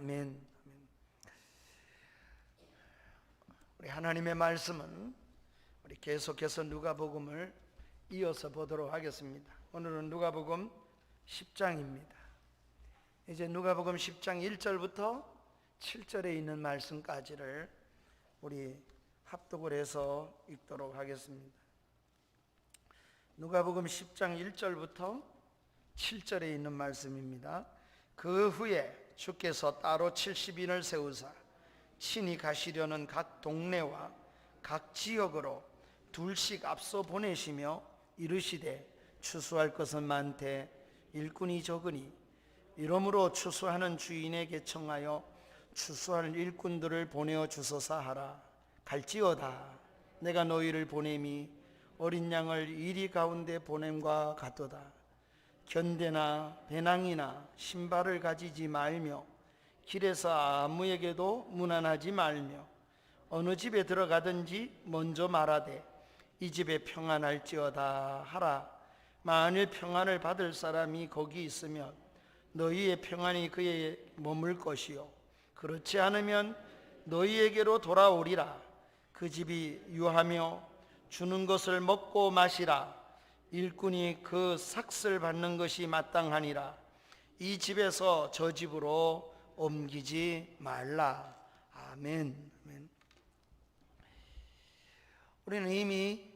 아멘. 우리 하나님의 말씀은 우리 계속해서 누가복음을 이어서 보도록 하겠습니다. 오늘은 누가복음 10장입니다. 이제 누가복음 10장 1절부터 7절에 있는 말씀까지를 우리 합독을 해서 읽도록 하겠습니다. 누가복음 10장 1절부터 7절에 있는 말씀입니다. 그 후에 주께서 따로 70인을 세우사 친히 가시려는 각 동네와 각 지역으로 둘씩 앞서 보내시며 이르시되 추수할 것은 많되 일꾼이 적으니 이러므로 추수하는 주인에게 청하여 추수할 일꾼들을 보내어 주소서 하라. 갈지어다 내가 너희를 보냄이 어린 양을 이리 가운데 보냄과 같도다. 견대나 배낭이나 신발을 가지지 말며 길에서 아무에게도 문안하지 말며 어느 집에 들어가든지 먼저 말하되 이 집에 평안할지어다 하라. 만일 평안을 받을 사람이 거기 있으면 너희의 평안이 그에 머물 것이요 그렇지 않으면 너희에게로 돌아오리라. 그 집이 유하며 주는 것을 먹고 마시라. 일꾼이 그 삭슬 받는 것이 마땅하니라. 이 집에서 저 집으로 옮기지 말라. 아멘. 아멘. 우리는 이미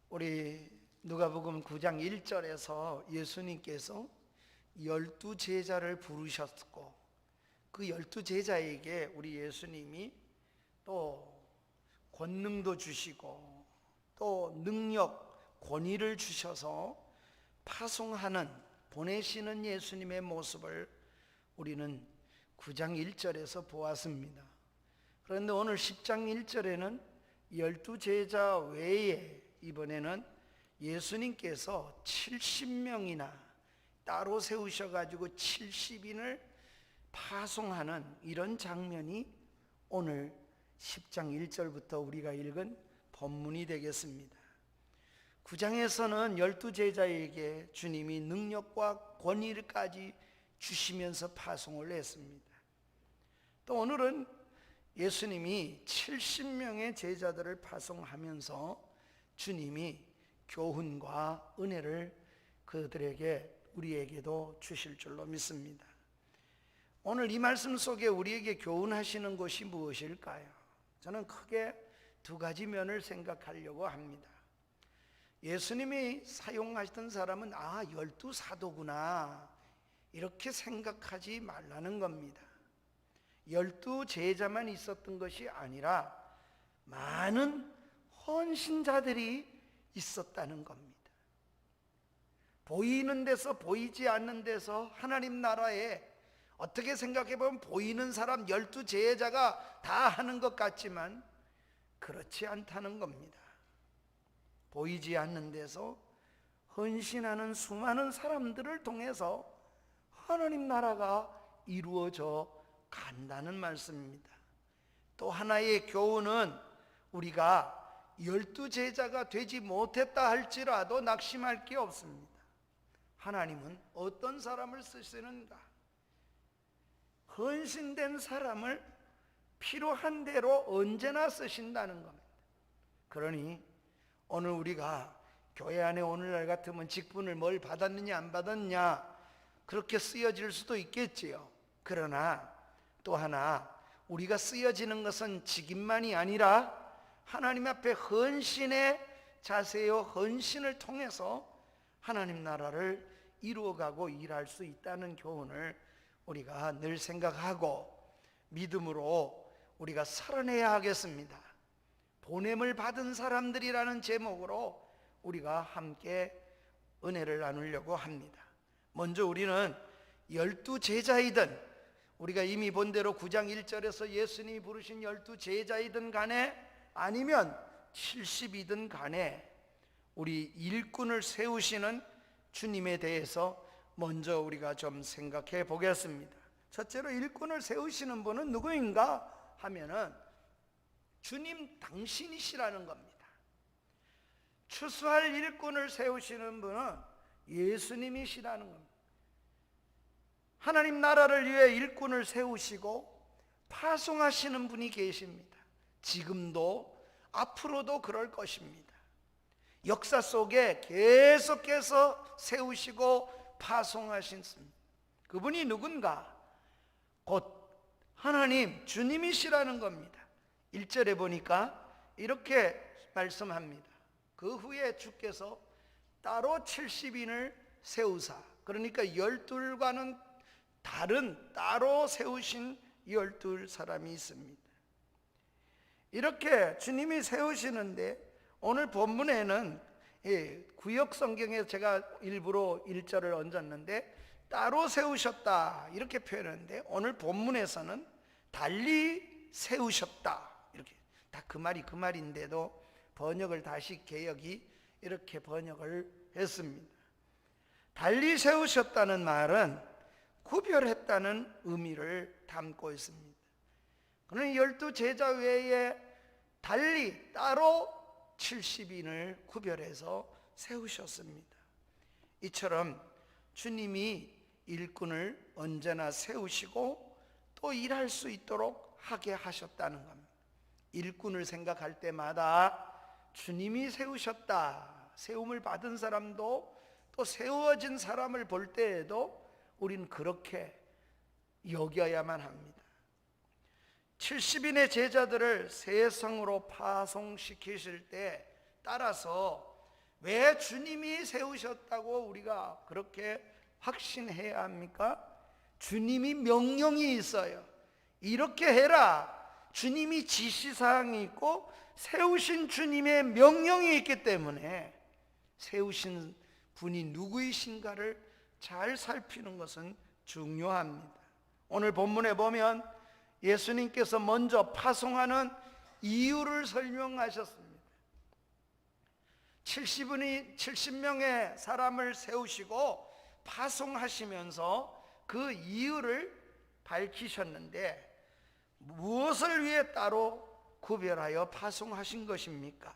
우리 누가복음 9장 1절에서 예수님께서 12제자를 부르셨고 그 12제자에게 우리 예수님이 또 권능도 주시고 또 능력 권위를 주셔서 파송하는 보내시는 예수님의 모습을 우리는 9장 1절에서 보았습니다. 그런데 오늘 10장 1절에는 12제자 외에 이번에는 예수님께서 70명이나 따로 세우셔가지고 70인을 파송하는 이런 장면이 오늘 10장 1절부터 우리가 읽은 본문이 되겠습니다. 9장에서는 12제자에게 주님이 능력과 권위까지 주시면서 파송을 했습니다. 또 오늘은 예수님이 70명의 제자들을 파송하면서 주님이 교훈과 은혜를 그들에게 우리에게도 주실 줄로 믿습니다. 오늘 이 말씀 속에 우리에게 교훈하시는 것이 무엇일까요? 저는 크게 두 가지 면을 생각하려고 합니다. 예수님이 사용하시던 사람은 12사도구나 이렇게 생각하지 말라는 겁니다. 12제자만 있었던 것이 아니라 많은 헌신자들이 있었다는 겁니다. 보이는 데서 보이지 않는 데서 하나님 나라에 어떻게 생각해보면 보이는 사람 12제자가 다 하는 것 같지만 그렇지 않다는 겁니다. 보이지 않는 데서 헌신하는 수많은 사람들을 통해서 하나님 나라가 이루어져 간다는 말씀입니다. 또 하나의 교훈은 우리가 12제자가 되지 못했다 할지라도 낙심할 게 없습니다. 하나님은 어떤 사람을 쓰시는가? 헌신된 사람을 필요한 대로 언제나 쓰신다는 겁니다. 그러니 오늘 우리가 교회 안에 오늘날 같으면 직분을 뭘 받았느냐 안 받았냐 그렇게 쓰여질 수도 있겠지요. 그러나 또 하나 우리가 쓰여지는 것은 직임만이 아니라 하나님 앞에 헌신의 자세요 헌신을 통해서 하나님 나라를 이루어가고 일할 수 있다는 교훈을 우리가 늘 생각하고 믿음으로 우리가 살아내야 하겠습니다. 보냄을 받은 사람들이라는 제목으로 우리가 함께 은혜를 나누려고 합니다. 먼저 우리는 12제자이든 우리가 이미 본 대로 9장 1절에서 예수님이 부르신 12제자이든 간에 아니면 70이든 간에 우리 일꾼을 세우시는 주님에 대해서 먼저 우리가 좀 생각해 보겠습니다. 첫째로 일꾼을 세우시는 분은 누구인가 하면은 주님 당신이시라는 겁니다. 추수할 일꾼을 세우시는 분은 예수님이시라는 겁니다. 하나님 나라를 위해 일꾼을 세우시고 파송하시는 분이 계십니다. 지금도 앞으로도 그럴 것입니다. 역사 속에 계속해서 세우시고 파송하신 분, 그분이 누군가? 곧 하나님 주님이시라는 겁니다. 1절에 보니까 이렇게 말씀합니다. 그 후에 주께서 따로 70인을 세우사, 그러니까 12과는 다른 따로 세우신 12사람이 있습니다. 이렇게 주님이 세우시는데, 오늘 본문에는 구역 성경에 제가 일부러 1절을 얹었는데 따로 세우셨다 이렇게 표현하는데, 오늘 본문에서는 달리 세우셨다 이렇게, 다 그 말인데도 번역을 다시 개역이 이렇게 번역을 했습니다. 달리 세우셨다는 말은 구별했다는 의미를 담고 있습니다. 그는 12 제자 외에 달리 따로 70인을 구별해서 세우셨습니다. 이처럼 주님이 일꾼을 언제나 세우시고 또 일할 수 있도록 하게 하셨다는 겁니다. 일꾼을 생각할 때마다 주님이 세우셨다, 세움을 받은 사람도 또 세워진 사람을 볼 때에도 우리는 그렇게 여겨야만 합니다. 70인의 제자들을 세상으로 파송시키실 때 따라서 왜 주님이 세우셨다고 우리가 그렇게 확신해야 합니까? 주님이 명령이 있어요. 이렇게 해라, 주님이 지시사항이 있고 세우신 주님의 명령이 있기 때문에 세우신 분이 누구이신가를 잘 살피는 것은 중요합니다. 오늘 본문에 보면 예수님께서 먼저 파송하는 이유를 설명하셨습니다. 70명의 사람을 세우시고 파송하시면서 그 이유를 밝히셨는데, 무엇을 위해 따로 구별하여 파송하신 것입니까?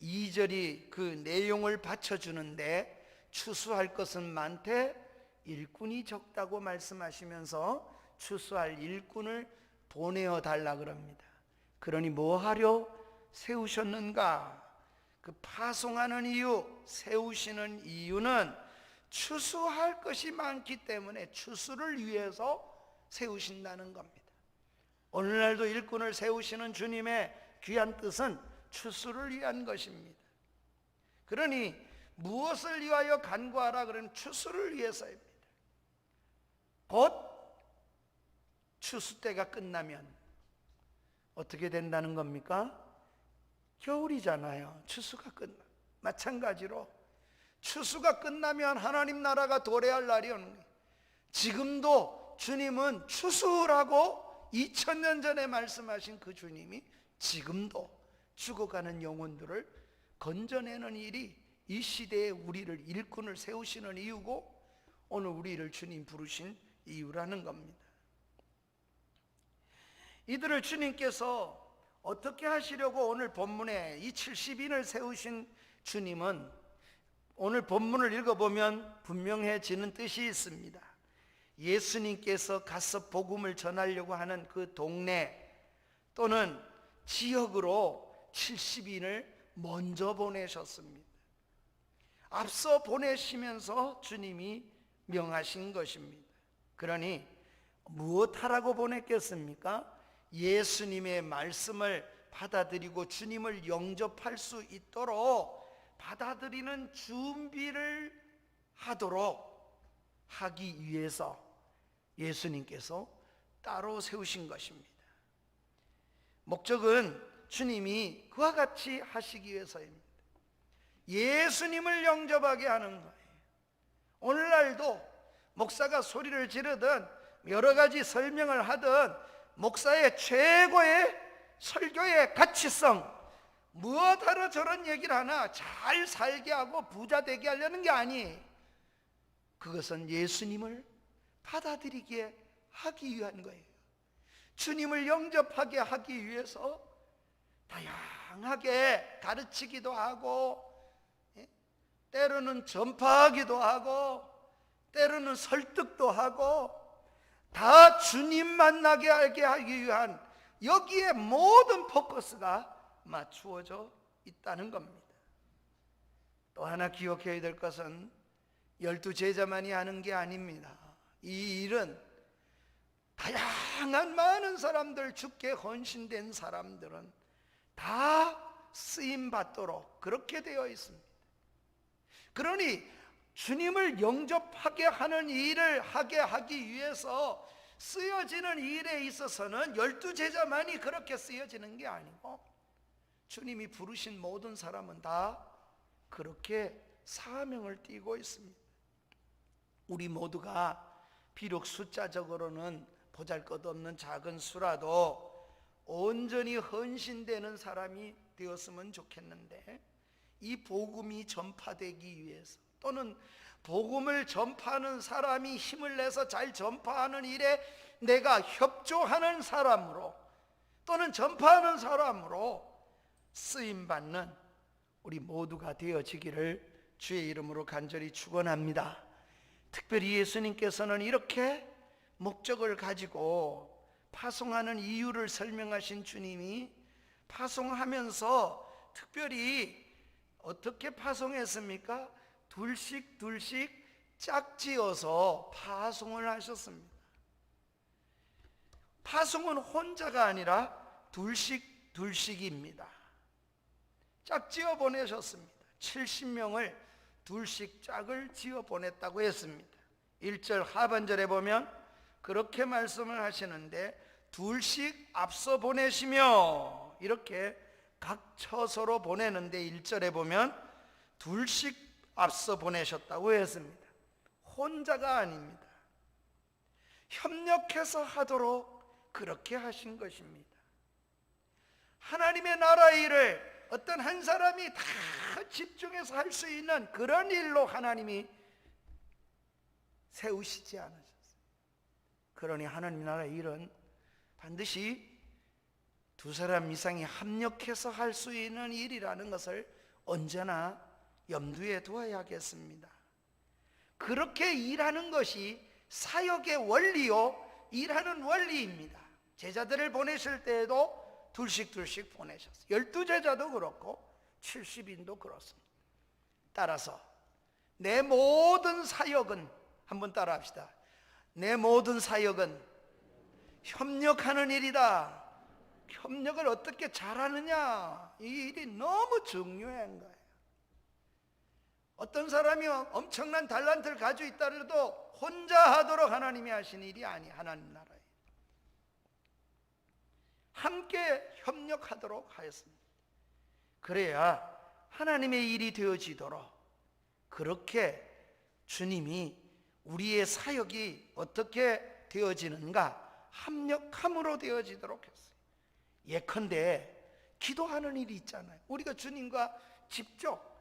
2절이 그 내용을 받쳐주는데, 추수할 것은 많되 일꾼이 적다고 말씀하시면서 추수할 일꾼을 보내어 달라 그럽니다. 그러니 뭐 하려 세우셨는가? 그 파송하는 이유, 세우시는 이유는 추수할 것이 많기 때문에 추수를 위해서 세우신다는 겁니다. 오늘날도 일꾼을 세우시는 주님의 귀한 뜻은 추수를 위한 것입니다. 그러니 무엇을 위하여 간구하라? 그러면 추수를 위해서입니다. 곧 추수 때가 끝나면 어떻게 된다는 겁니까? 겨울이잖아요. 추수가 끝나. 마찬가지로 추수가 끝나면 하나님 나라가 도래할 날이 오는 거예요. 지금도 주님은 추수라고 2000년 전에 말씀하신 그 주님이 지금도 죽어가는 영혼들을 건져내는 일이 이 시대에 우리를 일꾼을 세우시는 이유고, 오늘 우리를 주님 부르신 이유라는 겁니다. 이들을 주님께서 어떻게 하시려고 오늘 본문에 이 70인을 세우신 주님은, 오늘 본문을 읽어보면 분명해지는 뜻이 있습니다. 예수님께서 가서 복음을 전하려고 하는 그 동네 또는 지역으로 70인을 먼저 보내셨습니다. 앞서 보내시면서 주님이 명하신 것입니다. 그러니 무엇하라고 보냈겠습니까? 예수님의 말씀을 받아들이고 주님을 영접할 수 있도록 받아들이는 준비를 하도록 하기 위해서 예수님께서 따로 세우신 것입니다. 목적은 주님이 그와 같이 하시기 위해서입니다. 예수님을 영접하게 하는 거예요. 오늘날도 목사가 소리를 지르든 여러 가지 설명을 하든 목사의 최고의 설교의 가치성, 무엇하러 저런 얘기를 하나, 잘 살게 하고 부자 되게 하려는 게 아니에요. 그것은 예수님을 받아들이게 하기 위한 거예요. 주님을 영접하게 하기 위해서 다양하게 가르치기도 하고, 때로는 전파하기도 하고, 때로는 설득도 하고, 다 주님 만나게 알게 하기 위한 여기에 모든 포커스가 맞추어져 있다는 겁니다. 또 하나 기억해야 될 것은 12제자만이 하는 게 아닙니다. 이 일은 다양한 많은 사람들, 주께 헌신된 사람들은 다 쓰임받도록 그렇게 되어 있습니다. 그러니 주님을 영접하게 하는 일을 하게 하기 위해서 쓰여지는 일에 있어서는 12제자만이 그렇게 쓰여지는 게 아니고 주님이 부르신 모든 사람은 다 그렇게 사명을 띠고 있습니다. 우리 모두가 비록 숫자적으로는 보잘것없는 작은 수라도 온전히 헌신되는 사람이 되었으면 좋겠는데, 이 복음이 전파되기 위해서 또는 복음을 전파하는 사람이 힘을 내서 잘 전파하는 일에 내가 협조하는 사람으로 또는 전파하는 사람으로 쓰임받는 우리 모두가 되어지기를 주의 이름으로 간절히 축원합니다. 특별히 예수님께서는 이렇게 목적을 가지고 파송하는 이유를 설명하신 주님이 파송하면서 특별히 어떻게 파송했습니까? 둘씩 짝지어서 파송을 하셨습니다. 파송은 혼자가 아니라 둘씩입니다. 짝지어 보내셨습니다. 70명을 둘씩 짝을 지어 보냈다고 했습니다. 1절 하반절에 보면 그렇게 말씀을 하시는데, 둘씩 앞서 보내시며, 이렇게 각 처서로 보내는데 1절에 보면 둘씩 앞서 보내셨다고 했습니다. 혼자가 아닙니다. 협력해서 하도록 그렇게 하신 것입니다. 하나님의 나라 일을 어떤 한 사람이 다 집중해서 할 수 있는 그런 일로 하나님이 세우시지 않으셨어요. 그러니 하나님 나라 일은 반드시 두 사람 이상이 합력해서 할 수 있는 일이라는 것을 언제나 염두에 두어야겠습니다. 그렇게 일하는 것이 사역의 원리요, 일하는 원리입니다. 제자들을 보내실 때에도 둘씩 보내셨어요. 12제자도 그렇고 70인도 그렇습니다. 따라서 내 모든 사역은, 한번 따라 합시다. 내 모든 사역은 협력하는 일이다. 협력을 어떻게 잘하느냐, 이 일이 너무 중요한 거예요. 어떤 사람이 엄청난 달란트를 가지고 있다 해도 혼자 하도록 하나님이 하신 일이 아니, 하나님 나라예요. 함께 협력하도록 하였습니다. 그래야 하나님의 일이 되어지도록, 그렇게 주님이 우리의 사역이 어떻게 되어지는가, 합력함으로 되어지도록 했어요. 예컨대 기도하는 일이 있잖아요. 우리가 주님과 직접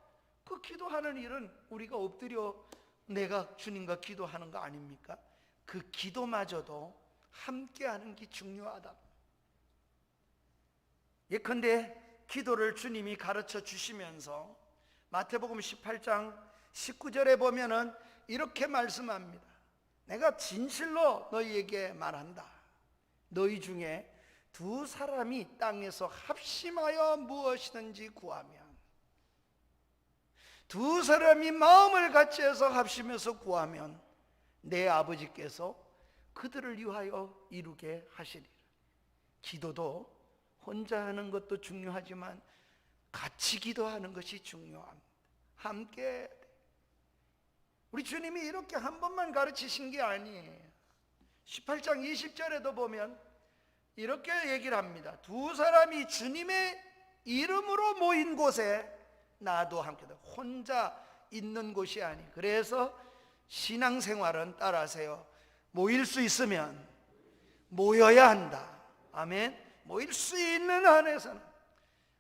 그 기도하는 일은 우리가 엎드려 내가 주님과 기도하는 거 아닙니까? 그 기도마저도 함께하는 게 중요하다. 예컨대 기도를 주님이 가르쳐 주시면서 마태복음 18장 19절에 보면은 이렇게 말씀합니다. 내가 진실로 너희에게 말한다. 너희 중에 두 사람이 땅에서 합심하여 무엇이든지 구하면, 두 사람이 마음을 같이 해서 합심해서 구하면 내 아버지께서 그들을 위하여 이루게 하시리라. 기도도 혼자 하는 것도 중요하지만 같이 기도하는 것이 중요합니다. 함께. 우리 주님이 이렇게 한 번만 가르치신 게 아니에요. 18장 20절에도 보면 이렇게 얘기를 합니다. 두 사람이 주님의 이름으로 모인 곳에 나도 함께. 혼자 있는 곳이 아니. 그래서 신앙생활은 따라하세요. 모일 수 있으면 모여야 한다. 아멘. 모일 수 있는 한에서는,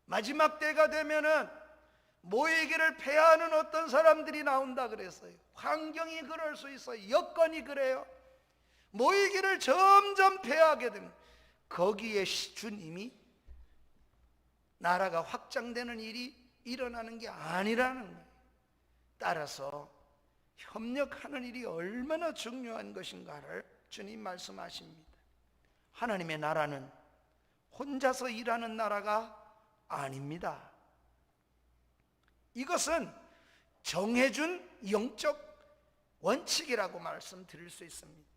마지막 때가 되면은 모이기를 패하는 어떤 사람들이 나온다 그랬어요. 환경이 그럴 수 있어요. 여건이 그래요. 모이기를 점점 패하게 됩니다. 거기에 주님이 나라가 확장되는 일이 일어나는 게 아니라는 거예요. 따라서 협력하는 일이 얼마나 중요한 것인가를 주님 말씀하십니다. 하나님의 나라는 혼자서 일하는 나라가 아닙니다. 이것은 정해준 영적 원칙이라고 말씀드릴 수 있습니다.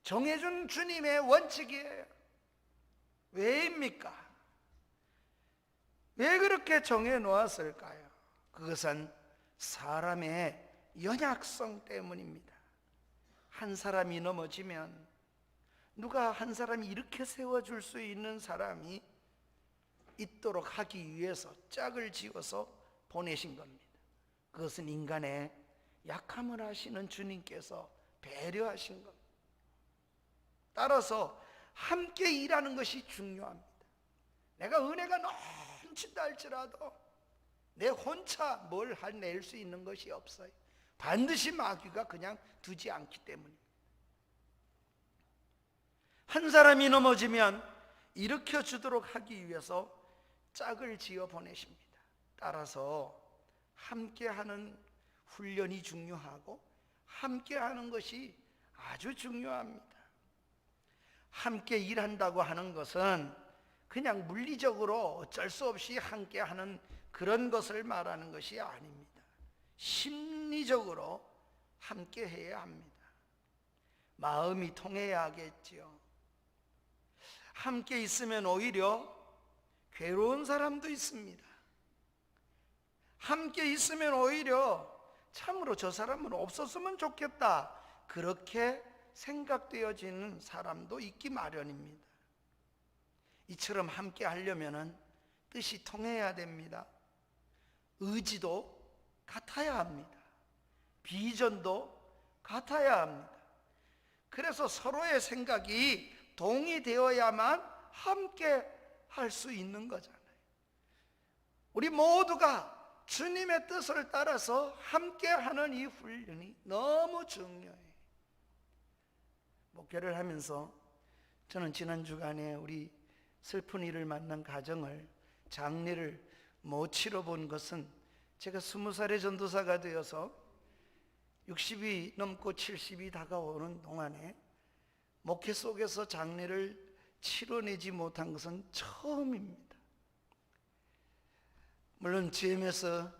정해준 주님의 원칙이에요. 왜입니까? 왜 그렇게 정해 놓았을까요? 그것은 사람의 연약성 때문입니다. 한 사람이 넘어지면 누가 한 사람이 이렇게 세워줄 수 있는 사람이 있도록 하기 위해서 짝을 지어서 보내신 겁니다. 그것은 인간의 약함을 아시는 주님께서 배려하신 겁니다. 따라서 함께 일하는 것이 중요합니다. 내가 은혜가 넘친다 할지라도 내 혼자 뭘 낼 수 있는 것이 없어요. 반드시 마귀가 그냥 두지 않기 때문입니다. 한 사람이 넘어지면 일으켜 주도록 하기 위해서 짝을 지어 보내십니다. 따라서 함께하는 훈련이 중요하고 함께하는 것이 아주 중요합니다. 함께 일한다고 하는 것은 그냥 물리적으로 어쩔 수 없이 함께하는 그런 것을 말하는 것이 아닙니다. 심리적으로 함께해야 합니다. 마음이 통해야 하겠지요. 함께 있으면 오히려 괴로운 사람도 있습니다. 함께 있으면 오히려 참으로 저 사람은 없었으면 좋겠다, 그렇게 생각되어지는 사람도 있기 마련입니다. 이처럼 함께 하려면 뜻이 통해야 됩니다. 의지도 같아야 합니다. 비전도 같아야 합니다. 그래서 서로의 생각이 동의되어야만 함께 할 수 있는 거잖아요. 우리 모두가 주님의 뜻을 따라서 함께하는 이 훈련이 너무 중요해요. 목회를 하면서 저는 지난 주간에 우리 슬픈 일을 만난 가정을, 장례를 못 치러본 것은 제가 20살의 전도사가 되어서 60이 넘고 70이 다가오는 동안에 목회 속에서 장례를 치러내지 못한 것은 처음입니다. 물론 GM에서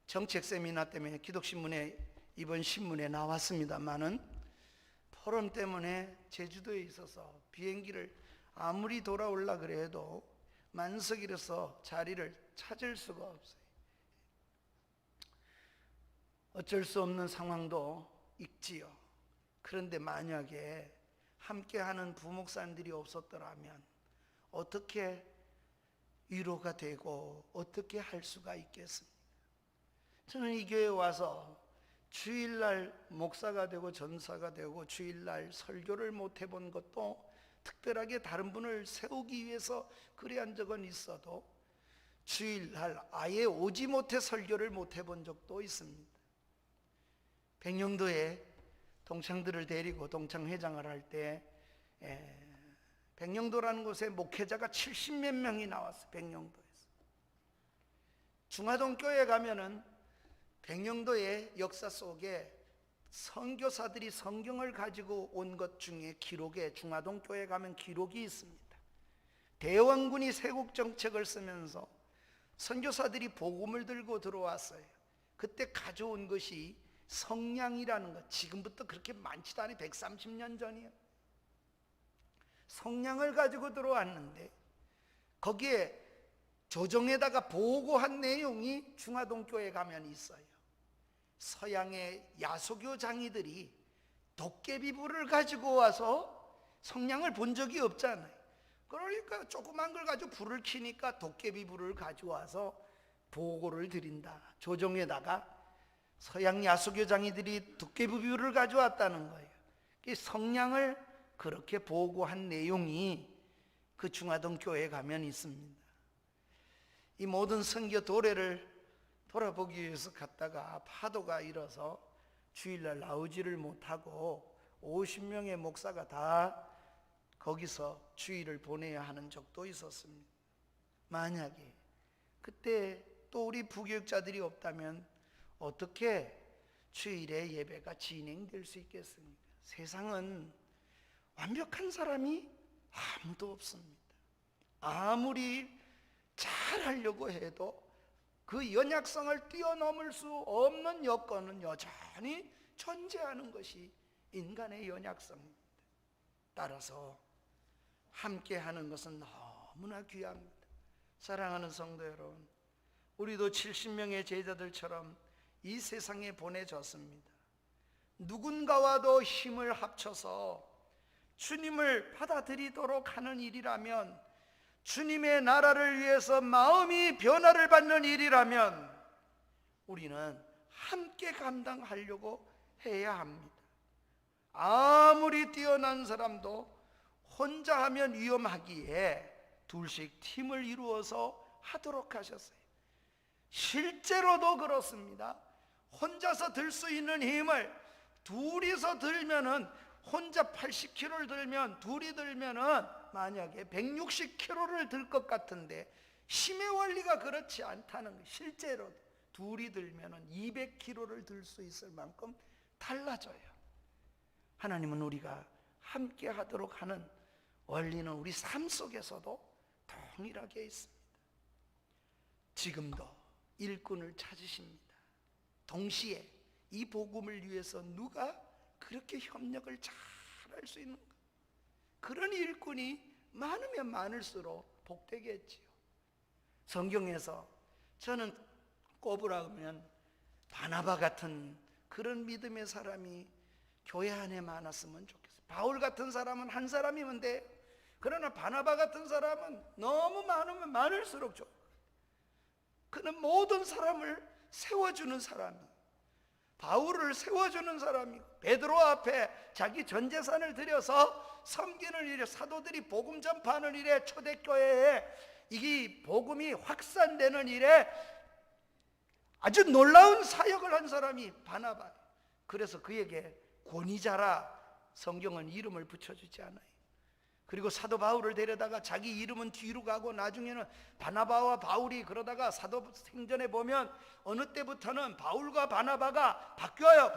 정책 세미나 때문에 기독신문에 이번 신문에 나왔습니다만은 포럼 때문에 제주도에 있어서 비행기를 아무리 돌아올라 그래도 만석이라서 자리를 찾을 수가 없어요. 어쩔 수 없는 상황도 있지요. 그런데 만약에 함께하는 부목사님들이 없었더라면 어떻게 위로가 되고 어떻게 할 수가 있겠습니까? 저는 이 교회에 와서 주일날 목사가 되고 전사가 되고 주일날 설교를 못 해본 것도 특별하게 다른 분을 세우기 위해서 그래 한 적은 있어도 주일날 아예 오지 못해 설교를 못 해본 적도 있습니다. 백령도에 동창들을 데리고 동창회장을 할 때 백령도라는 곳에 목회자가 70몇 명이 나왔어요. 백령도에서. 중화동교회 가면은 백령도의 역사 속에 선교사들이 성경을 가지고 온 것 중에 기록에, 중화동교회 가면 기록이 있습니다. 대원군이 세국정책을 쓰면서 선교사들이 복음을 들고 들어왔어요. 그때 가져온 것이 성냥이라는 것, 지금부터 그렇게 많지도 않아요. 130년 전이에요. 성냥을 가지고 들어왔는데 거기에 조정에다가 보고한 내용이 중화동교회 가면 있어요. 서양의 야소교 장이들이 도깨비불을 가지고 와서 성냥을 본 적이 없잖아요. 그러니까 조그만 걸 가지고 불을 켜니까 도깨비불을 가져와서 보고를 드린다. 조정에다가 서양 야소교 장이들이 도깨비불을 가져왔다는 거예요. 성냥을 그렇게 보고한 내용이 그 중화동 교회에 가면 있습니다. 이 모든 선교 도래를 돌아보기 위해서 갔다가 파도가 일어서 주일날 나오지를 못하고 50명의 목사가 다 거기서 주일을 보내야 하는 적도 있었습니다. 만약에 그때 또 우리 부교육자들이 없다면 어떻게 주일에 예배가 진행될 수 있겠습니까? 세상은 완벽한 사람이 아무도 없습니다. 아무리 잘하려고 해도 그 연약성을 뛰어넘을 수 없는 여건은 여전히 존재하는 것이 인간의 연약성입니다. 따라서 함께하는 것은 너무나 귀합니다. 사랑하는 성도 여러분, 우리도 70명의 제자들처럼 이 세상에 보내졌습니다. 누군가와도 힘을 합쳐서 주님을 받아들이도록 하는 일이라면, 주님의 나라를 위해서 마음이 변화를 받는 일이라면 우리는 함께 감당하려고 해야 합니다. 아무리 뛰어난 사람도 혼자 하면 위험하기에 둘씩 팀을 이루어서 하도록 하셨어요. 실제로도 그렇습니다. 혼자서 들 수 있는 힘을 둘이서 들면은, 혼자 80kg를 들면 둘이 들면은 만약에 160kg를 들 것 같은데 힘의 원리가 그렇지 않다는 거예요. 실제로 둘이 들면은 200kg를 들 수 있을 만큼 달라져요. 하나님은 우리가 함께 하도록 하는 원리는 우리 삶 속에서도 동일하게 있습니다. 지금도 일꾼을 찾으십니다. 동시에 이 복음을 위해서 누가 그렇게 협력을 잘 할 수 있는가? 그런 일꾼이 많으면 많을수록 복되겠지요. 성경에서 저는 꼽으라면 바나바 같은 그런 믿음의 사람이 교회 안에 많았으면 좋겠어요. 바울 같은 사람은 한 사람이면 돼. 그러나 바나바 같은 사람은 너무 많으면 많을수록 좋아요. 그는 모든 사람을 세워주는 사람이에요. 바울을 세워주는 사람이고, 베드로 앞에 자기 전 재산을 들여서 섬기는 일에, 사도들이 복음 전파하는 일에, 초대교회에 이 복음이 확산되는 일에 아주 놀라운 사역을 한 사람이 바나바예요. 그래서 그에게 권위자라 성경은 이름을 붙여주지 않아요. 그리고 사도 바울을 데려다가 자기 이름은 뒤로 가고 나중에는 바나바와 바울이, 그러다가 사도 행전에 보면 어느 때부터는 바울과 바나바가 바뀌어요.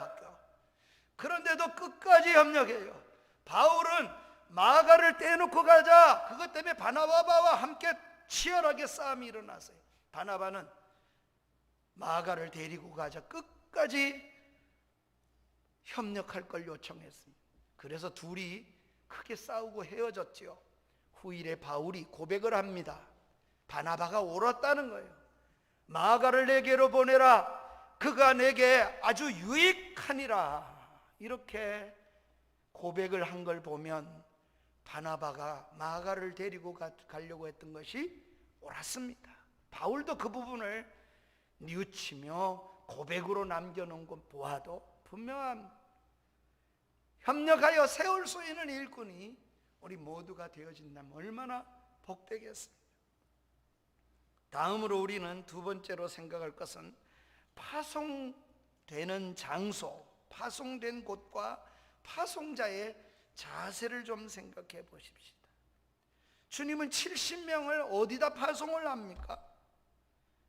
그런데도 끝까지 협력해요. 바울은 마가를 떼놓고 가자, 그것 때문에 바나바와 함께 치열하게 싸움이 일어났어요. 바나바는 마가를 데리고 가자, 끝까지 협력할 걸 요청했습니다. 그래서 둘이 크게 싸우고 헤어졌지요. 후일에 바울이 고백을 합니다. 바나바가 옳았다는 거예요. 마가를 내게로 보내라, 그가 내게 아주 유익하니라. 이렇게 고백을 한 걸 보면 바나바가 마가를 데리고 가려고 했던 것이 옳았습니다. 바울도 그 부분을 뉘우치며 고백으로 남겨놓은 것 보아도 분명합니다. 협력하여 세울 수 있는 일꾼이 우리 모두가 되어진다면 얼마나 복되겠습니까? 다음으로 우리는 두 번째로 생각할 것은 파송되는 장소, 파송된 곳과 파송자의 자세를 좀 생각해 보십시다. 주님은 70명을 어디다 파송을 합니까?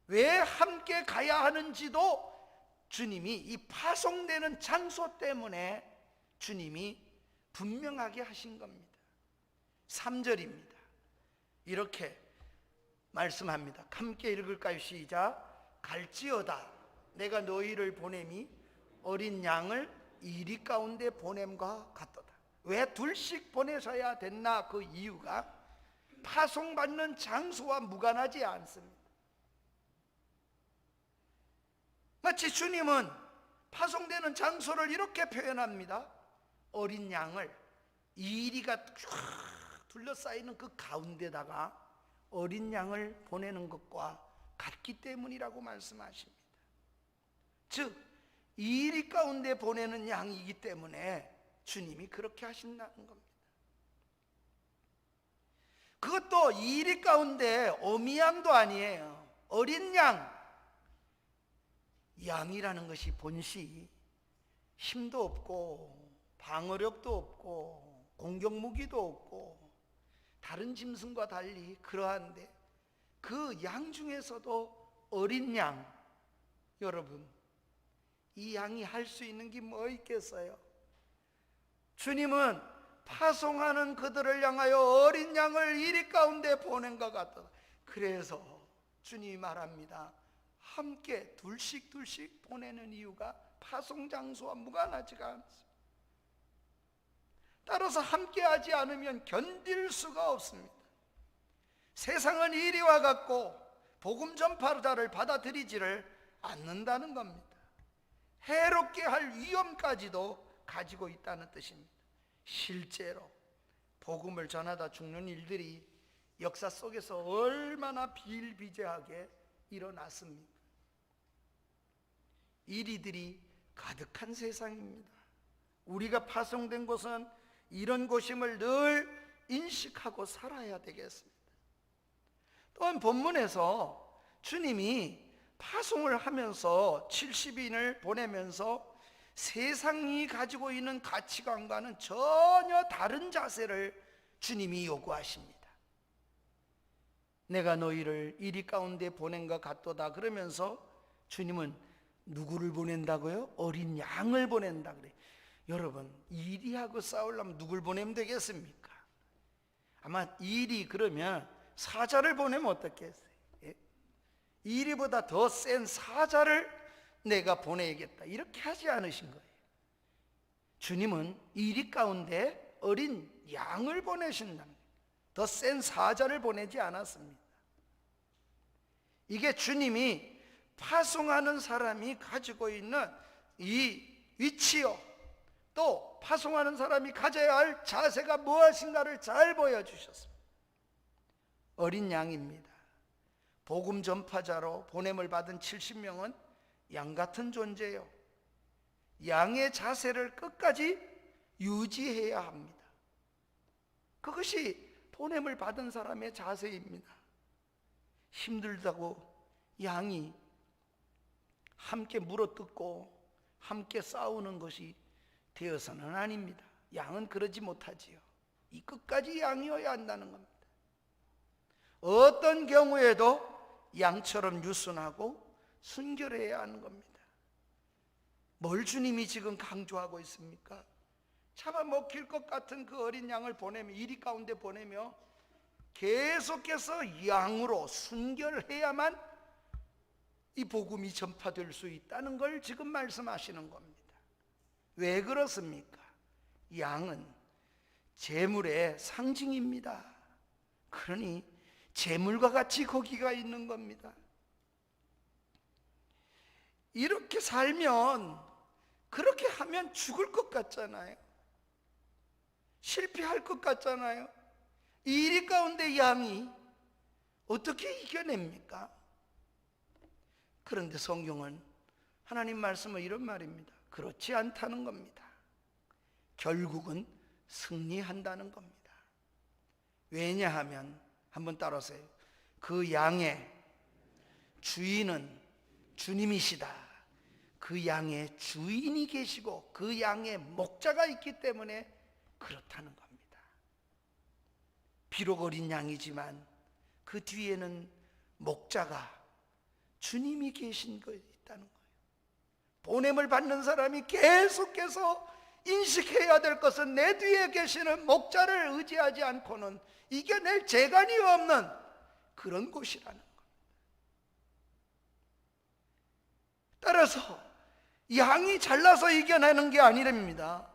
왜 함께 가야 하는지도 주님이 이 파송되는 장소 때문에 주님이 분명하게 하신 겁니다. 3절입니다. 이렇게 말씀합니다. 함께 읽을까요? 시작. 갈지어다 내가 너희를 보냄이 어린 양을 이리 가운데 보냄과 같도다. 왜 둘씩 보내셔야 됐나? 그 이유가 파송받는 장소와 무관하지 않습니다. 마치 주님은 파송되는 장소를 이렇게 표현합니다. 어린 양을, 이리가 쫙 둘러싸이는 그 가운데다가 어린 양을 보내는 것과 같기 때문이라고 말씀하십니다. 즉 이리 가운데 보내는 양이기 때문에 주님이 그렇게 하신다는 겁니다. 그것도 이리 가운데 어미 양도 아니에요. 어린 양. 양이라는 것이 본시 힘도 없고 방어력도 없고 공격무기도 없고 다른 짐승과 달리 그러한데, 그 양 중에서도 어린 양, 여러분 이 양이 할 수 있는 게 뭐 있겠어요? 주님은 파송하는 그들을 향하여 어린 양을 이리 가운데 보낸 것 같다. 그래서 주님이 말합니다. 함께 둘씩 보내는 이유가 파송 장소와 무관하지가 않습니다. 따라서 함께하지 않으면 견딜 수가 없습니다. 세상은 이리와 같고 복음 전파자를 받아들이지를 않는다는 겁니다. 해롭게 할 위험까지도 가지고 있다는 뜻입니다. 실제로 복음을 전하다 죽는 일들이 역사 속에서 얼마나 비일비재하게 일어났습니까? 이리들이 가득한 세상입니다. 우리가 파송된 곳은 이런 곳임을 늘 인식하고 살아야 되겠습니다. 또한 본문에서 주님이 파송을 하면서 70인을 보내면서 세상이 가지고 있는 가치관과는 전혀 다른 자세를 주님이 요구하십니다. 내가 너희를 이리 가운데 보낸 것 같도다. 그러면서 주님은 누구를 보낸다고요? 어린 양을 보낸다 그래요. 여러분, 이리하고 싸우려면 누굴 보내면 되겠습니까? 아마 이리 그러면 사자를 보내면 어떻겠어요? 이리보다 더 센 사자를 내가 보내야겠다, 이렇게 하지 않으신 거예요. 주님은 이리 가운데 어린 양을 보내신다. 더 센 사자를 보내지 않았습니다. 이게 주님이 파송하는 사람이 가지고 있는 이 위치요, 또 파송하는 사람이 가져야 할 자세가 무엇인가를 잘 보여주셨습니다. 어린 양입니다. 복음 전파자로 보냄을 받은 70명은 양 같은 존재요. 양의 자세를 끝까지 유지해야 합니다. 그것이 보냄을 받은 사람의 자세입니다. 힘들다고 양이 함께 물어뜯고 함께 싸우는 것이 되어서는 아닙니다. 양은 그러지 못하지요. 이 끝까지 양이어야 한다는 겁니다. 어떤 경우에도 양처럼 유순하고 순결해야 하는 겁니다. 뭘 주님이 지금 강조하고 있습니까? 잡아먹힐 것 같은 그 어린 양을 보내며, 이리 가운데 보내며 계속해서 양으로 순결해야만 이 복음이 전파될 수 있다는 걸 지금 말씀하시는 겁니다. 왜 그렇습니까? 양은 재물의 상징입니다. 그러니 재물과 같이 거기가 있는 겁니다. 이렇게 살면, 그렇게 하면 죽을 것 같잖아요. 실패할 것 같잖아요. 이리 가운데 양이 어떻게 이겨냅니까? 그런데 성경은 하나님 말씀은 이런 말입니다. 그렇지 않다는 겁니다. 결국은 승리한다는 겁니다. 왜냐하면, 한번 따라하세요. 그 양의 주인은 주님이시다. 그 양의 주인이 계시고 그 양의 목자가 있기 때문에 그렇다는 겁니다. 비록 어린 양이지만 그 뒤에는 목자가, 주님이 계신 거 있다는 거예요. 보냄을 받는 사람이 계속해서 인식해야 될 것은 내 뒤에 계시는 목자를 의지하지 않고는 이겨낼 재간이 없는 그런 곳이라는 겁니다. 따라서 양이 잘나서 이겨내는 게 아니랍니다.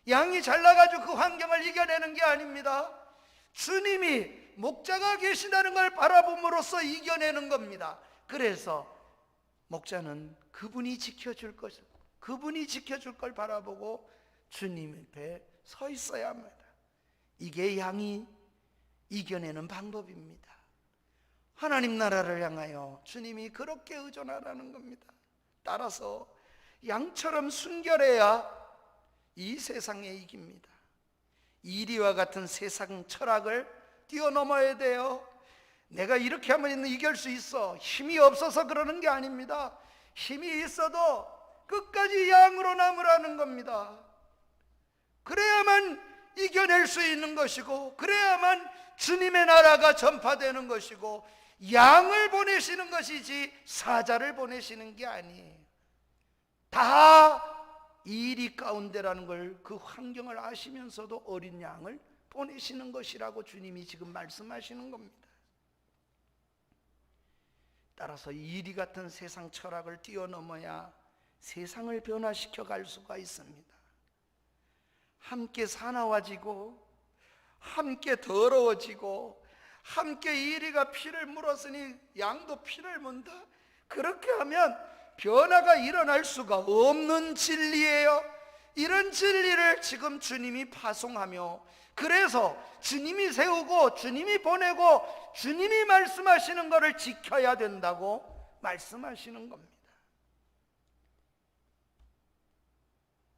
양이 잘나가지고 그 환경을 이겨내는 게 아닙니다. 주님이 목자가 계신다는 걸 바라봄으로써 이겨내는 겁니다. 그래서 목자는 그분이 지켜줄 것, 그분이 지켜줄 걸 바라보고 주님 앞에 서 있어야 합니다. 이게 양이 이겨내는 방법입니다. 하나님 나라를 향하여 주님이 그렇게 의존하라는 겁니다. 따라서 양처럼 순결해야 이 세상에 이깁니다. 이리와 같은 세상 철학을 뛰어넘어야 돼요. 내가 이렇게 하면 이길 수 있어, 힘이 없어서 그러는 게 아닙니다. 힘이 있어도 끝까지 양으로 남으라는 겁니다. 그래야만 이겨낼 수 있는 것이고, 그래야만 주님의 나라가 전파되는 것이고, 양을 보내시는 것이지 사자를 보내시는 게 아니에요. 다 이리 가운데라는 걸, 그 환경을 아시면서도 어린 양을 보내시는 것이라고 주님이 지금 말씀하시는 겁니다. 따라서 이리 같은 세상 철학을 뛰어넘어야 세상을 변화시켜 갈 수가 있습니다. 함께 사나워지고 함께 더러워지고 함께 이리가 피를 물었으니 양도 피를 문다. 그렇게 하면 변화가 일어날 수가 없는 진리예요. 이런 진리를 지금 주님이 파송하며, 그래서 주님이 세우고 주님이 보내고 주님이 말씀하시는 것을 지켜야 된다고 말씀하시는 겁니다.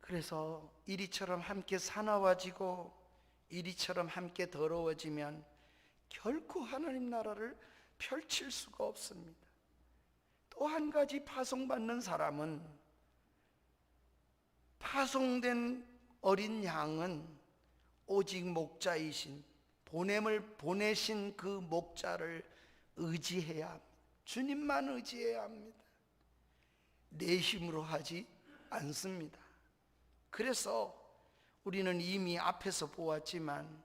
그래서 이리처럼 함께 사나워지고 이리처럼 함께 더러워지면 결코 하나님 나라를 펼칠 수가 없습니다. 또 한 가지 파송받는 사람은, 파송된 어린 양은 오직 목자이신, 보냄을 보내신 그 목자를 의지해야 합니다. 주님만 의지해야 합니다. 내 힘으로 하지 않습니다. 그래서 우리는 이미 앞에서 보았지만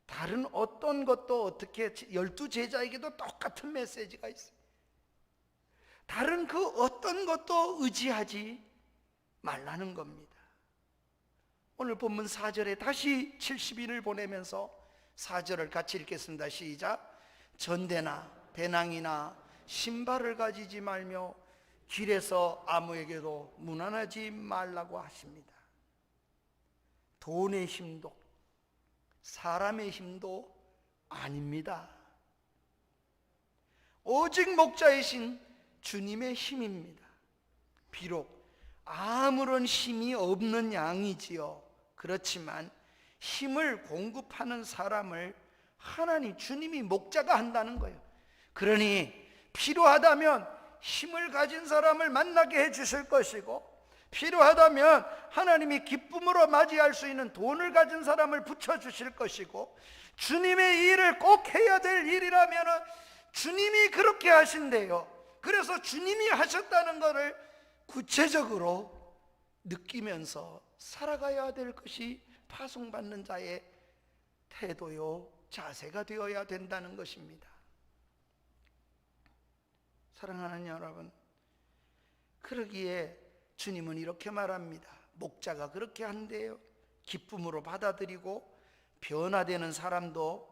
다른 어떤 것도, 어떻게 12제자에게도 똑같은 메시지가 있어요. 다른 그 어떤 것도 의지하지 말라는 겁니다. 오늘 본문 4절에 다시 70인을 보내면서 4절을 같이 읽겠습니다. 시작. 전대나 배낭이나 신발을 가지지 말며 길에서 아무에게도 문안하지 말라고 하십니다. 돈의 힘도 사람의 힘도 아닙니다. 오직 목자이신 주님의 힘입니다. 비록 아무런 힘이 없는 양이지요. 그렇지만 힘을 공급하는 사람을 하나님 주님이 목자가 한다는 거예요. 그러니 필요하다면 힘을 가진 사람을 만나게 해주실 것이고, 필요하다면 하나님이 기쁨으로 맞이할 수 있는 돈을 가진 사람을 붙여주실 것이고, 주님의 일을 꼭 해야 될 일이라면 주님이 그렇게 하신대요. 그래서 주님이 하셨다는 것을 구체적으로 느끼면서 살아가야 될 것이 파송받는 자의 태도요, 자세가 되어야 된다는 것입니다. 사랑하는 여러분, 그러기에 주님은 이렇게 말합니다. 목자가 그렇게 한대요. 기쁨으로 받아들이고 변화되는 사람도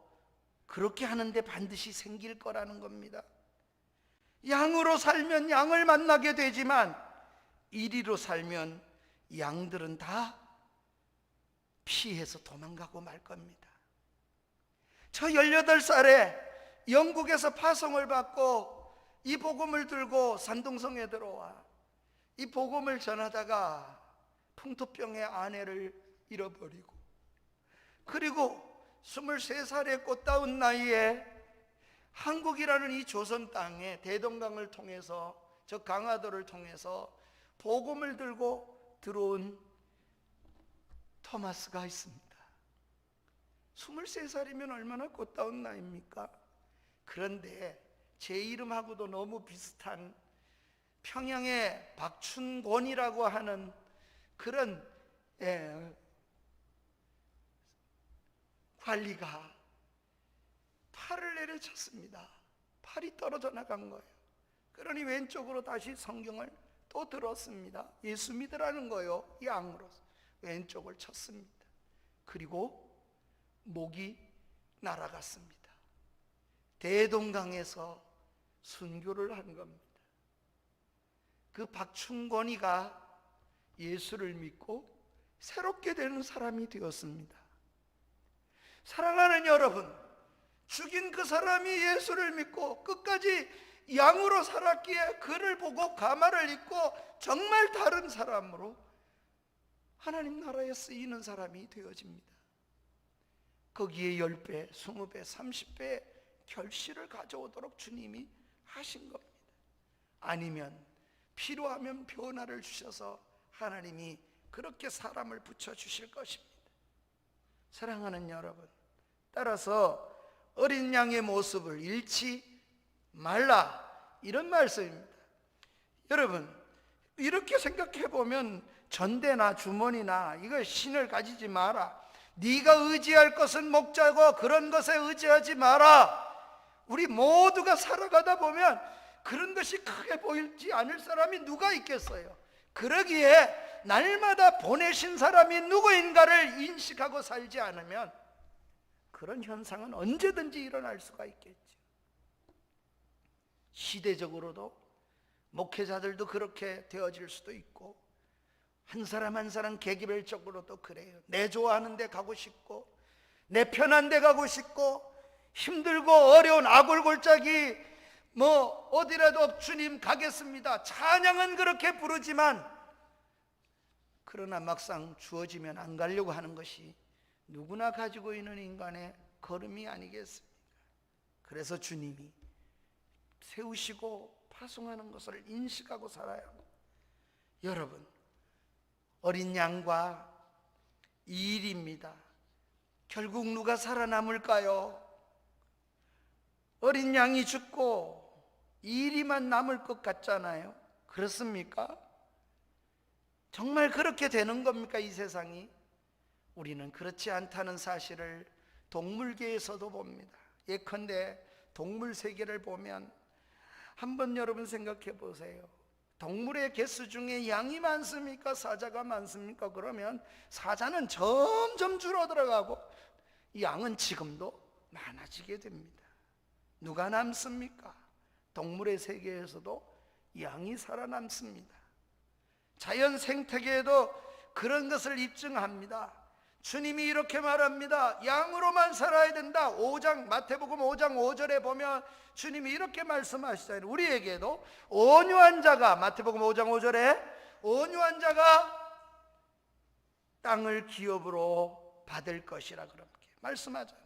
그렇게 하는데 반드시 생길 거라는 겁니다. 양으로 살면 양을 만나게 되지만 이리로 살면 양들은 다 피해서 도망가고 말 겁니다. 저 18살에 영국에서 파송을 받고 이 복음을 들고 산동성에 들어와 이 복음을 전하다가 풍토병의 아내를 잃어버리고, 그리고 23살의 꽃다운 나이에 한국이라는 이 조선 땅에 대동강을 통해서, 저 강화도를 통해서 복음을 들고 들어온 토마스가 있습니다. 23살이면 얼마나 꽃다운 나이입니까? 그런데 제 이름하고도 너무 비슷한 평양의 박춘권이라고 하는 그런 관리가 팔을 내려쳤습니다. 팔이 떨어져 나간 거예요. 그러니 왼쪽으로 다시 성경을 또 들었습니다. 예수 믿으라는 거예요. 양으로서 왼쪽을 쳤습니다. 그리고 목이 날아갔습니다. 대동강에서 순교를 한 겁니다. 그 박충권이가 예수를 믿고 새롭게 되는 사람이 되었습니다. 사랑하는 여러분, 죽인 그 사람이 예수를 믿고 끝까지 양으로 살았기에 그를 보고 가마를 입고 정말 다른 사람으로 하나님 나라에 쓰이는 사람이 되어집니다. 거기에 10배, 20배, 30배 결실을 가져오도록 주님이 하신 겁니다. 아니면 필요하면 변화를 주셔서 하나님이 그렇게 사람을 붙여주실 것입니다. 사랑하는 여러분, 따라서 어린 양의 모습을 잃지 말라, 이런 말씀입니다. 여러분, 이렇게 생각해 보면 전대나 주머니나 이거 신을 가지지 마라. 네가 의지할 것은 목자고 그런 것에 의지하지 마라. 우리 모두가 살아가다 보면 그런 것이 크게 보이지 않을 사람이 누가 있겠어요? 그러기에 날마다 보내신 사람이 누구인가를 인식하고 살지 않으면 그런 현상은 언제든지 일어날 수가 있겠죠. 시대적으로도 목회자들도 그렇게 되어질 수도 있고, 한 사람 한 사람 개개별적으로도 그래요. 내 좋아하는 데 가고 싶고, 내 편한 데 가고 싶고, 힘들고 어려운 아골골짜기 어디라도 주님 가겠습니다, 찬양은 그렇게 부르지만, 그러나 막상 주어지면 안 가려고 하는 것이 누구나 가지고 있는 인간의 걸음이 아니겠습니까? 그래서 주님이 세우시고 파송하는 것을 인식하고 살아야 합니다. 여러분, 어린 양과 이 일입니다. 결국 누가 살아남을까요? 어린 양이 죽고 이 일이만 남을 것 같잖아요. 그렇습니까? 정말 그렇게 되는 겁니까, 이 세상이? 우리는 그렇지 않다는 사실을 동물계에서도 봅니다. 예컨대 동물 세계를 보면 한번 여러분 생각해 보세요. 동물의 개수 중에 양이 많습니까? 사자가 많습니까? 그러면 사자는 점점 줄어들어가고 양은 지금도 많아지게 됩니다. 누가 남습니까? 동물의 세계에서도 양이 살아남습니다. 자연 생태계에도 그런 것을 입증합니다. 주님이 이렇게 말합니다. 양으로만 살아야 된다. 마태복음 5장 5절에 보면 주님이 이렇게 말씀하시잖아요. 우리에게도 온유한 자가, 마태복음 5장 5절에 온유한 자가 땅을 기업으로 받을 것이라 그렇게 말씀하잖아요.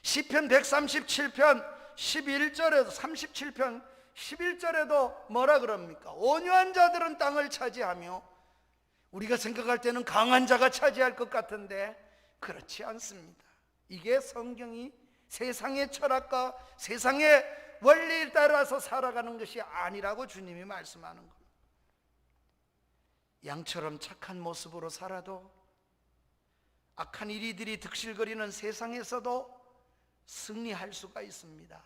시편 137편 11절에도 37편 11절에도 뭐라 그럽니까? 온유한 자들은 땅을 차지하며, 우리가 생각할 때는 강한 자가 차지할 것 같은데 그렇지 않습니다. 이게 성경이 세상의 철학과 세상의 원리에 따라서 살아가는 것이 아니라고 주님이 말씀하는 겁니다. 양처럼 착한 모습으로 살아도 악한 이리들이 득실거리는 세상에서도 승리할 수가 있습니다.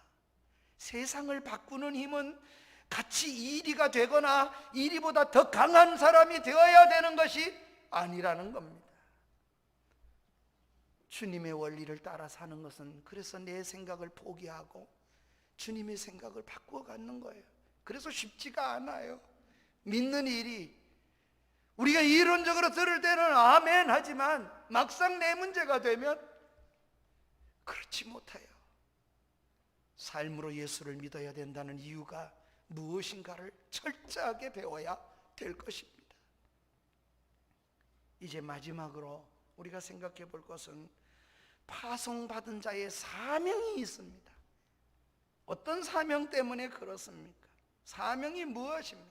세상을 바꾸는 힘은 같이 이리가 되거나 이리보다 더 강한 사람이 되어야 되는 것이 아니라는 겁니다. 주님의 원리를 따라 사는 것은 그래서 내 생각을 포기하고 주님의 생각을 바꾸어 가는 거예요. 그래서 쉽지가 않아요. 믿는 일이 우리가 이론적으로 들을 때는 아멘 하지만 막상 내 문제가 되면 그렇지 못해요. 삶으로 예수를 믿어야 된다는 이유가 무엇인가를 철저하게 배워야 될 것입니다. 이제 마지막으로 우리가 생각해 볼 것은 파송받은 자의 사명이 있습니다. 어떤 사명 때문에 그렇습니까? 사명이 무엇입니까?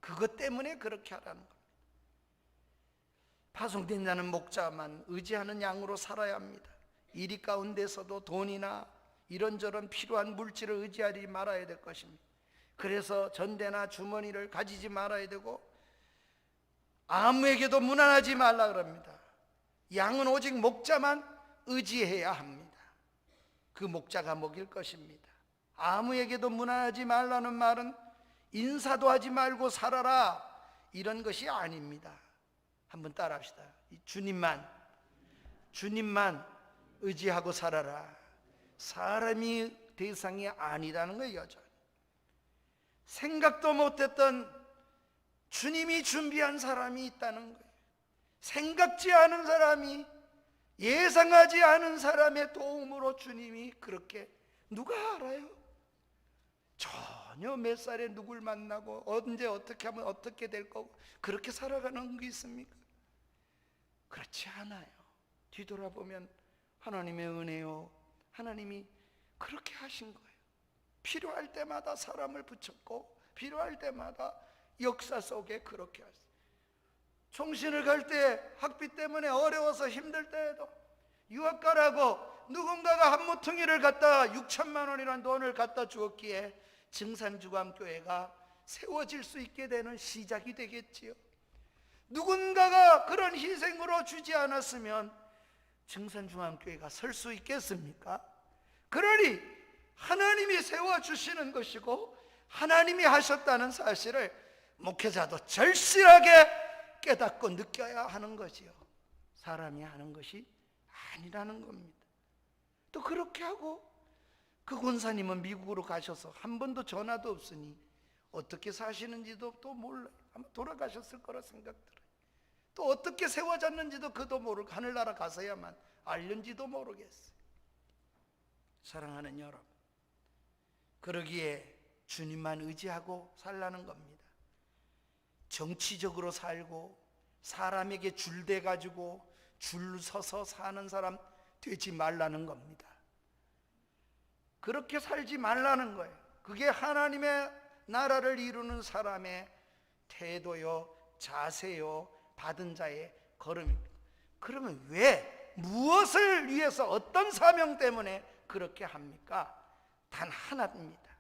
그것 때문에 그렇게 하라는 겁니다. 파송된 자는 목자만 의지하는 양으로 살아야 합니다. 이리 가운데서도 돈이나 이런저런 필요한 물질을 의지하지 말아야 될 것입니다. 그래서 전대나 주머니를 가지지 말아야 되고 아무에게도 무난하지 말라 그럽니다. 양은 오직 목자만 의지해야 합니다. 그 목자가 먹일 것입니다. 아무에게도 무난하지 말라는 말은 인사도 하지 말고 살아라 이런 것이 아닙니다. 한번 따라합시다. 주님만 의지하고 살아라. 사람이 대상이 아니라는 거예요. 여전히 생각도 못했던 주님이 준비한 사람이 있다는 거예요. 생각지 않은 사람이, 예상하지 않은 사람의 도움으로 주님이 그렇게, 누가 알아요? 전혀 몇 살에 누굴 만나고 언제 어떻게 하면 어떻게 될 거고 그렇게 살아가는 게 있습니까? 그렇지 않아요. 뒤돌아보면 하나님의 은혜요, 하나님이 그렇게 하신 거예요. 필요할 때마다 사람을 붙였고 필요할 때마다 역사 속에 그렇게 하셨어요. 총신을 갈 때 학비 때문에 어려워서 힘들 때에도 유학 가라고 누군가가 한 모퉁이를 갖다 6천만 원이라는 돈을 갖다 주었기에 증산주감교회가 세워질 수 있게 되는 시작이 되겠지요. 누군가가 그런 희생으로 주지 않았으면 증산중앙교회가 설 수 있겠습니까? 그러니 하나님이 세워주시는 것이고 하나님이 하셨다는 사실을 목회자도 절실하게 깨닫고 느껴야 하는 거지요. 사람이 하는 것이 아니라는 겁니다. 또 그렇게 하고 그 권사님은 미국으로 가셔서 한 번도 전화도 없으니 어떻게 사시는지도 또 몰라요. 아마 돌아가셨을 거라 생각들어요. 또 어떻게 세워졌는지도 그도 모르고 하늘나라 가서야만 알는지도 모르겠어요. 사랑하는 여러분, 그러기에 주님만 의지하고 살라는 겁니다. 정치적으로 살고 사람에게 줄대 가지고 줄 서서 사는 사람 되지 말라는 겁니다. 그렇게 살지 말라는 거예요. 그게 하나님의 나라를 이루는 사람의 태도요, 자세요, 받은 자의 걸음입니다. 그러면 왜, 무엇을 위해서, 어떤 사명 때문에 그렇게 합니까? 단 하나입니다.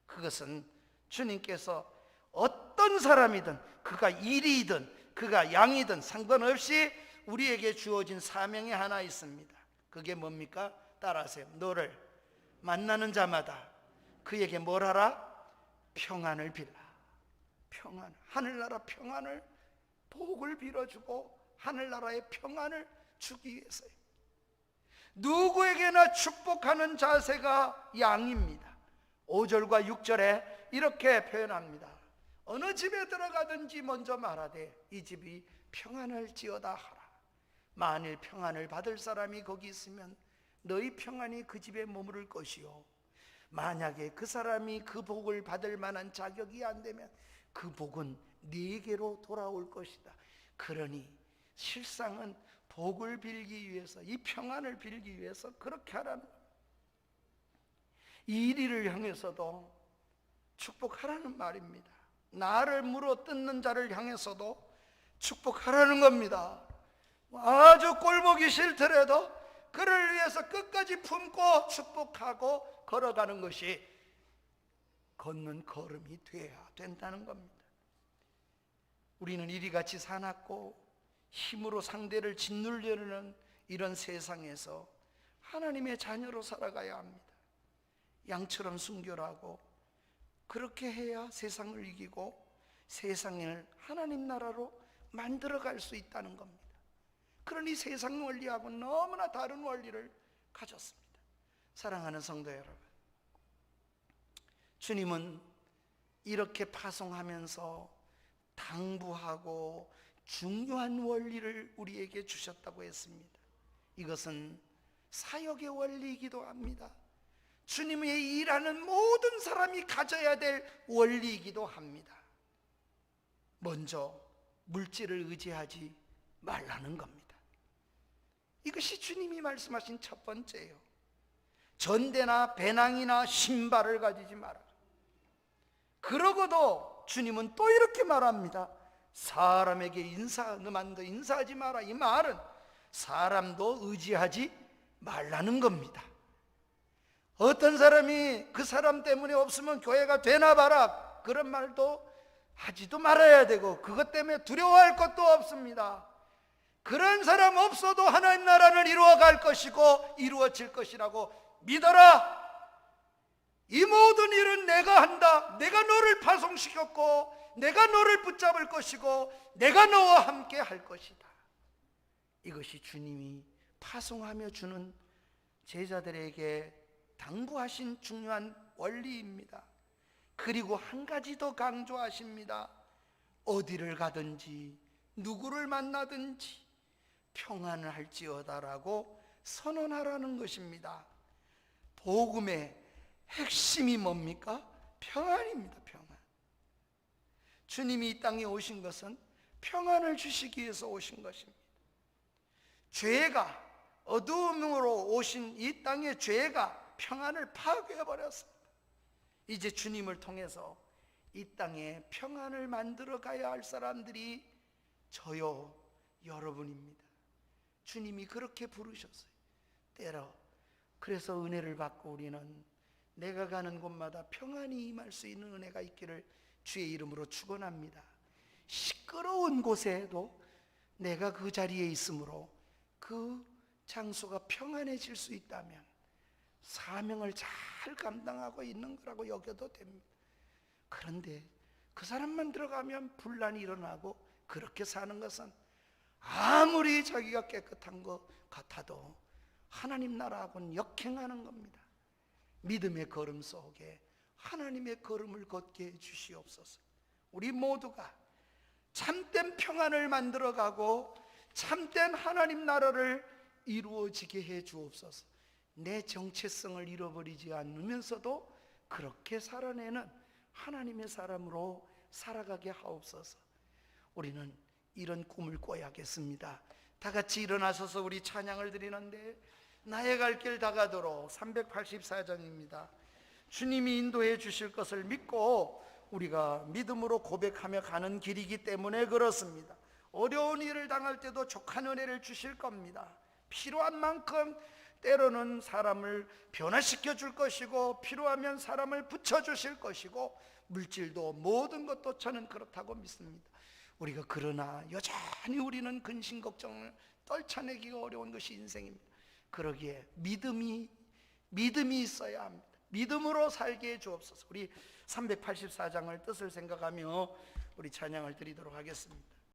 그것은 주님께서 어떤 사람이든, 그가 일이든 그가 양이든 상관없이 우리에게 주어진 사명이 하나 있습니다. 그게 뭡니까? 따라하세요. 너를 만나는 자마다 그에게 뭘 하라? 평안을 빌라. 평안, 하늘나라 평안을, 복을 빌어주고 하늘나라의 평안을 주기 위해서요. 누구에게나 축복하는 자세가 양입니다. 5절과 6절에 이렇게 표현합니다. 어느 집에 들어가든지 먼저 말하되 이 집이 평안할지어다 하라. 만일 평안을 받을 사람이 거기 있으면 너희 평안이 그 집에 머무를 것이요, 만약에 그 사람이 그 복을 받을 만한 자격이 안 되면 그 복은 네게로 돌아올 것이다. 그러니 실상은 복을 빌기 위해서, 이 평안을 빌기 위해서 그렇게 하라는 겁니다. 이 일을 향해서도 축복하라는 말입니다. 나를 물어뜯는 자를 향해서도 축복하라는 겁니다. 아주 꼴보기 싫더라도 그를 위해서 끝까지 품고 축복하고 걸어가는 것이 걷는 걸음이 돼야 된다는 겁니다. 우리는 이리같이 사납고 힘으로 상대를 짓누르려는 이런 세상에서 하나님의 자녀로 살아가야 합니다. 양처럼 순결하고, 그렇게 해야 세상을 이기고 세상을 하나님 나라로 만들어갈 수 있다는 겁니다. 그러니 세상 원리하고 너무나 다른 원리를 가졌습니다. 사랑하는 성도 여러분, 주님은 이렇게 파송하면서 당부하고 중요한 원리를 우리에게 주셨다고 했습니다. 이것은 사역의 원리이기도 합니다. 주님의 일하는 모든 사람이 가져야 될 원리이기도 합니다. 먼저 물질을 의지하지 말라는 겁니다. 이것이 주님이 말씀하신 첫 번째예요. 전대나 배낭이나 신발을 가지지 마라. 그러고도 주님은 또 이렇게 말합니다. 사람에게 너만도 인사하지 마라. 이 말은 사람도 의지하지 말라는 겁니다. 어떤 사람이 그 사람 때문에 없으면 교회가 되나 봐라, 그런 말도 하지도 말아야 되고, 그것 때문에 두려워할 것도 없습니다. 그런 사람 없어도 하나님 나라를 이루어갈 것이고 이루어질 것이라고 믿어라. 이 모든 일은 내가 한다. 내가 너를 파송시켰고 내가 너를 붙잡을 것이고 내가 너와 함께 할 것이다. 이것이 주님이 파송하며 주는 제자들에게 당부하신 중요한 원리입니다. 그리고 한 가지 더 강조하십니다. 어디를 가든지 누구를 만나든지 평안을 할지어다라고 선언하라는 것입니다. 복음의 핵심이 뭡니까? 평안입니다. 평안. 주님이 이 땅에 오신 것은 평안을 주시기 위해서 오신 것입니다. 죄가, 어두움으로 오신 이 땅의 죄가 평안을 파괴해버렸습니다. 이제 주님을 통해서 이 땅에 평안을 만들어 가야 할 사람들이 저요, 여러분입니다. 주님이 그렇게 부르셨어요. 때로 그래서 은혜를 받고 우리는 내가 가는 곳마다 평안이 임할 수 있는 은혜가 있기를 주의 이름으로 축원합니다. 시끄러운 곳에도 내가 그 자리에 있으므로 그 장소가 평안해질 수 있다면 사명을 잘 감당하고 있는 거라고 여겨도 됩니다. 그런데 그 사람만 들어가면 분란이 일어나고 그렇게 사는 것은 아무리 자기가 깨끗한 것 같아도 하나님 나라하고는 역행하는 겁니다. 믿음의 걸음 속에 하나님의 걸음을 걷게 해주시옵소서. 우리 모두가 참된 평안을 만들어가고 참된 하나님 나라를 이루어지게 해 주옵소서. 내 정체성을 잃어버리지 않으면서도 그렇게 살아내는 하나님의 사람으로 살아가게 하옵소서. 우리는 이런 꿈을 꿔야겠습니다. 다 같이 일어나셔서 우리 찬양을 드리는데, 나의 갈 길 다가도록 384장입니다. 주님이 인도해 주실 것을 믿고 우리가 믿음으로 고백하며 가는 길이기 때문에 그렇습니다. 어려운 일을 당할 때도 족한 은혜를 주실 겁니다. 필요한 만큼 때로는 사람을 변화시켜 줄 것이고, 필요하면 사람을 붙여주실 것이고, 물질도 모든 것도 저는 그렇다고 믿습니다. 우리가 그러나 여전히 우리는 근심 걱정을 떨쳐내기가 어려운 것이 인생입니다. 그러기에 믿음이 있어야 합니다. 믿음으로 살게 해 주옵소서. 우리 384장을 뜻을 생각하며 우리 찬양을 드리도록 하겠습니다.